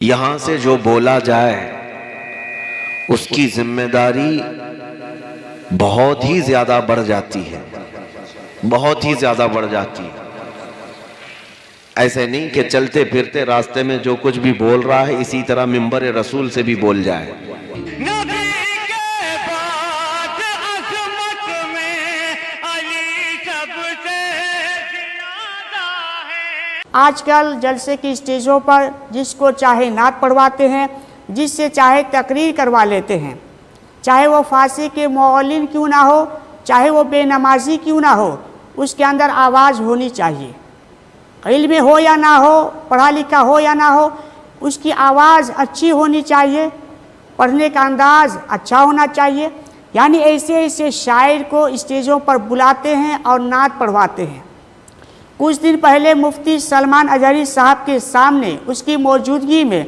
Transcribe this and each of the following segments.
यहां से जो बोला जाए उसकी जिम्मेदारी बहुत ही ज्यादा बढ़ जाती है, बहुत ही ज्यादा बढ़ जाती है। ऐसे नहीं कि चलते फिरते रास्ते में जो कुछ भी बोल रहा है इसी तरह मिंबर रसूल से भी बोल जाए। आजकल जलसे की स्टेजों पर जिसको चाहे नात पढ़वाते हैं, जिससे चाहे तकरीर करवा लेते हैं, चाहे वो फांसी के मौलिन क्यों ना हो, चाहे वो बेनमाजी क्यों ना हो, उसके अंदर आवाज़ होनी चाहिए। इल्म हो या ना हो, पढ़ा लिखा हो या ना हो, उसकी आवाज़ अच्छी होनी चाहिए, पढ़ने का अंदाज़ अच्छा होना चाहिए। यानी ऐसे ऐसे शायर को स्टेजों पर बुलाते हैं और नात पढ़वाते हैं। कुछ दिन पहले मुफ्ती सलमान अजहरी साहब के सामने उसकी मौजूदगी में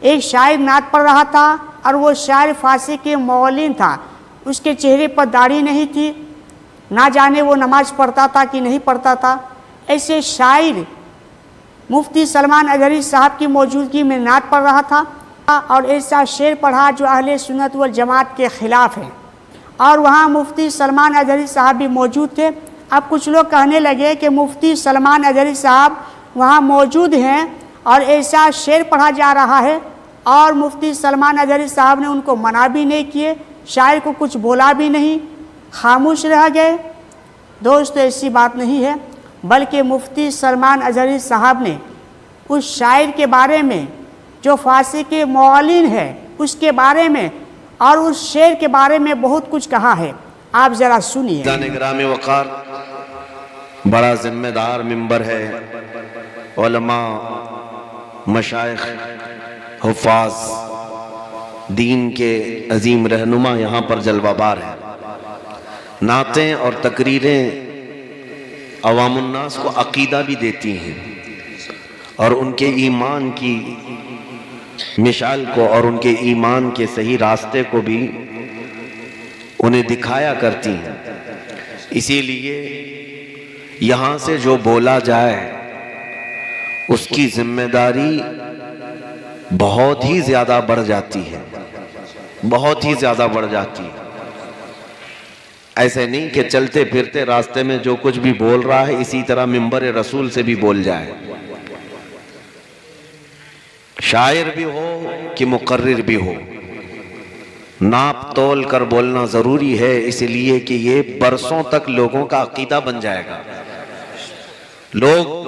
एक शायर नात पढ़ रहा था और वो शायर फांसी के मौलिन था। उसके चेहरे पर दाढ़ी नहीं थी, ना जाने वो नमाज़ पढ़ता था कि नहीं पढ़ता था। ऐसे शायर मुफ्ती सलमान अजहरी साहब की मौजूदगी में नात पढ़ रहा था और ऐसा शेर पढ़ा जो अहले सुन्नत वल जमात के ख़िलाफ़ है। और वहाँ मुफ्ती सलमान अजहरी साहब भी मौजूद थे। अब कुछ लोग कहने लगे कि मुफ्ती सलमान अजहरी साहब वहाँ मौजूद हैं और ऐसा शेर पढ़ा जा रहा है और मुफ्ती सलमान अजहरी साहब ने उनको मना भी नहीं किए, शायर को कुछ बोला भी नहीं, खामोश रह गए। दोस्तों, ऐसी बात नहीं है, बल्कि मुफ्ती सलमान अजहरी साहब ने उस शायर के बारे में जो फांसी के मौलिन है उसके बारे में और उस शेर के बारे में बहुत कुछ कहा है। आप ज़रा सुनिए। ग्राम वक़ार बड़ा जिम्मेदार मिंबर है। उलमा, मशाइख, हुफ़ाज़, दीन के अजीम रहनुमा यहाँ पर जलवाबार है। नातें और तकरीरें अवामुन्नास को अकीदा भी देती हैं और उनके ईमान की मिसाल को और उनके ईमान के सही रास्ते को भी उन्हें दिखाया करती हैं। इसीलिए यहाँ से जो बोला जाए उसकी जिम्मेदारी बहुत ही ज़्यादा बढ़ जाती है, बहुत ही ज़्यादा बढ़ जाती है। ऐसे नहीं कि चलते फिरते रास्ते में जो कुछ भी बोल रहा है इसी तरह मिंबर रसूल से भी बोल जाए। शायर भी हो कि मुकर्रिर भी हो, नाप तोल कर बोलना ज़रूरी है, इसलिए कि ये बरसों तक लोगों का अकीदा बन जाएगा। लोग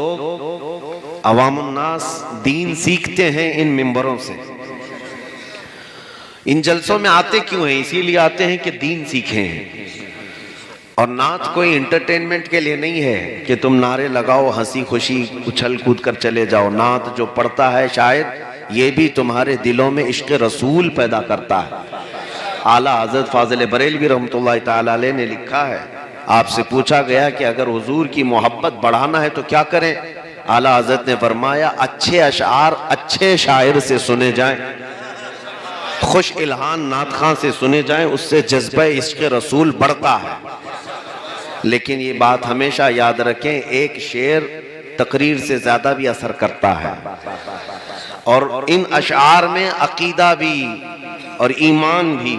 अवामुन्नास दीन सीखते हैं इन मिंबरों से। इन जलसों में आते क्यों हैं? इसीलिए आते हैं कि दीन सीखें। और नात कोई एंटरटेनमेंट के लिए नहीं है कि तुम नारे लगाओ, हंसी खुशी उछल कूद कर चले जाओ। नात जो पढ़ता है शायद ये भी तुम्हारे दिलों में इश्क रसूल पैदा करता है। आला हज़रत फाज़िल बरेलवी रहमतुल्लाह ताला अलैह ने लिखा है, आपसे पूछा गया कि अगर हुजूर की मोहब्बत बढ़ाना है तो क्या करें? आला हज़रत ने फरमाया, अच्छे अशआर अच्छे शायर से सुने जाएं, खुश इल्हान नात खां से सुने जाएं, उससे जज्बा इश्क रसूल बढ़ता है। लेकिन ये बात हमेशा याद रखें, एक शेर तकरीर से ज़्यादा भी असर करता है और इन अशआर में अकीदा भी और ईमान भी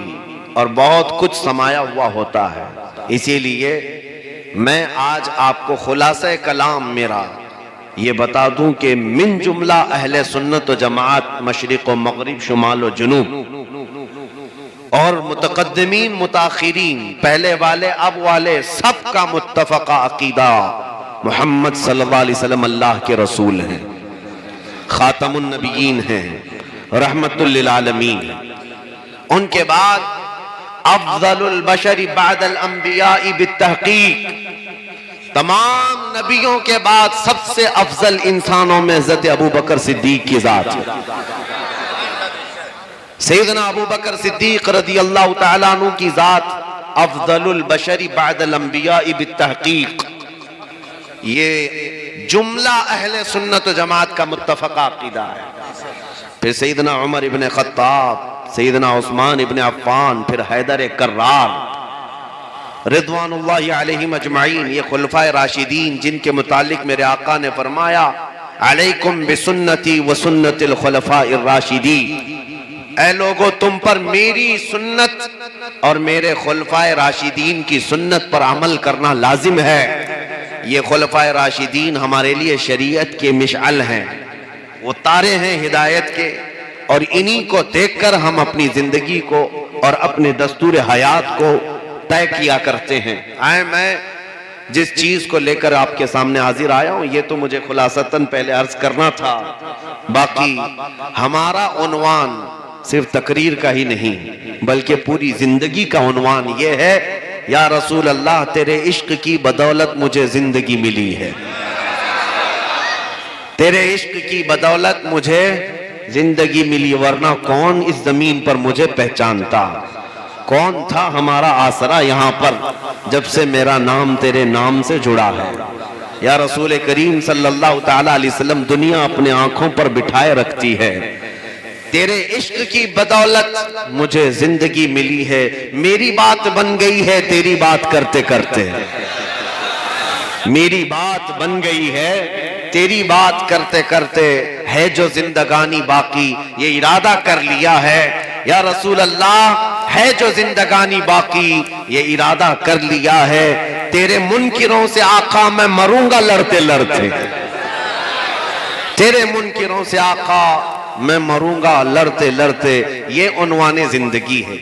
और बहुत कुछ समाया हुआ होता है। इसीलिए मैं आज आपको खुलासा कलाम मेरा ये बता दूं कि मिन जुमला अहले सुन्नत व जमात मशरिक़ व मग़रिब, शुमाल व जुनूब और मुतक़द्दिमीन मुताख़िरीन, पहले वाले अब वाले, सबका मुत्तफ़क़ा अक़ीदा मोहम्मद सल्लल्लाहु अलैहि वसल्लम अल्लाह के रसूल हैं, ख़ातमुन नबिय्यीन हैं, रहमतुल लिल आलमीन। उनके बाद अफ़ज़लुल बशरि बअदल अंबियाई बित्तहक़ीक़, तमाम नबियों के बाद सबसे अफजल इंसानों में हज़रत अबू बकर सिद्दीक़ की ज़ात है। सैयदना अबू बकर सिद्दीक़ रज़ियल्लाहु तआला अन्हु की ज़ात अफ़ज़लुल बशरि बअदल अंबियाई बित्तहक़ीक़, ये जुमला अहले सुन्नत व जमात का मुत्तफ़क़ा अक़ीदा है। फिर सैयदना उमर इब्न ख़त्ताब, सैयदना उस्मान इब्न अफ़्फ़ान, फिर हैदर कर्रार रिज़वानुल्लाहि अलैहिम अजमईन, ये खुलफ़ाए राशिदीन जिनके मुतालिक मेरे आका ने फरमाया अलैकुम बिसुन्नती व सुन्नतिल खुलफाइर राशिदीन, ऐ लोगों तुम पर मेरी सुन्नत और मेरे खुलफाए राशिदीन की सुन्नत पर अमल करना लाजिम है। ये खुलफाए राशिदीन हमारे लिए शरीयत के मिशअल हैं, वो तारे हैं हिदायत के, और इन्हीं को देखकर हम अपनी जिंदगी को और अपने दस्तूर हयात को तय किया करते हैं। मैं जिस चीज को लेकर आपके सामने हाजिर आया हूं, ये तो मुझे खुलासतन पहले अर्ज करना था। बाकी हमारा उन्वान सिर्फ तकरीर का ही नहीं बल्कि पूरी जिंदगी का उन्वान ये है, या रसूल अल्लाह तेरे इश्क की बदौलत मुझे जिंदगी मिली है, तेरे इश्क की बदौलत मुझे जिंदगी मिली, वरना कौन इस जमीन पर मुझे पहचानता, कौन था हमारा आसरा यहाँ पर जब से मेरा नाम तेरे नाम से जुड़ा है। या रसूल करीम सल्लल्लाहु ताला अलैहि वसल्लम दुनिया अपने आंखों पर बिठाए रखती है, तेरे इश्क की बदौलत मुझे जिंदगी मिली है, मेरी बात बन गई है तेरी बात करते करते, मेरी बात बन गई है तेरी बात करते करते, है जो जिंदगानी बाकी ये इरादा कर लिया है, या रसूल अल्लाह है जो जिंदगानी बाकी ये इरादा कर लिया है, तेरे मुनकिरों से आका मैं मरूंगा लड़ते लड़ते, तेरे मुनकिरों से आका मैं मरूंगा लड़ते लड़ते, ये उन्वाने जिंदगी है।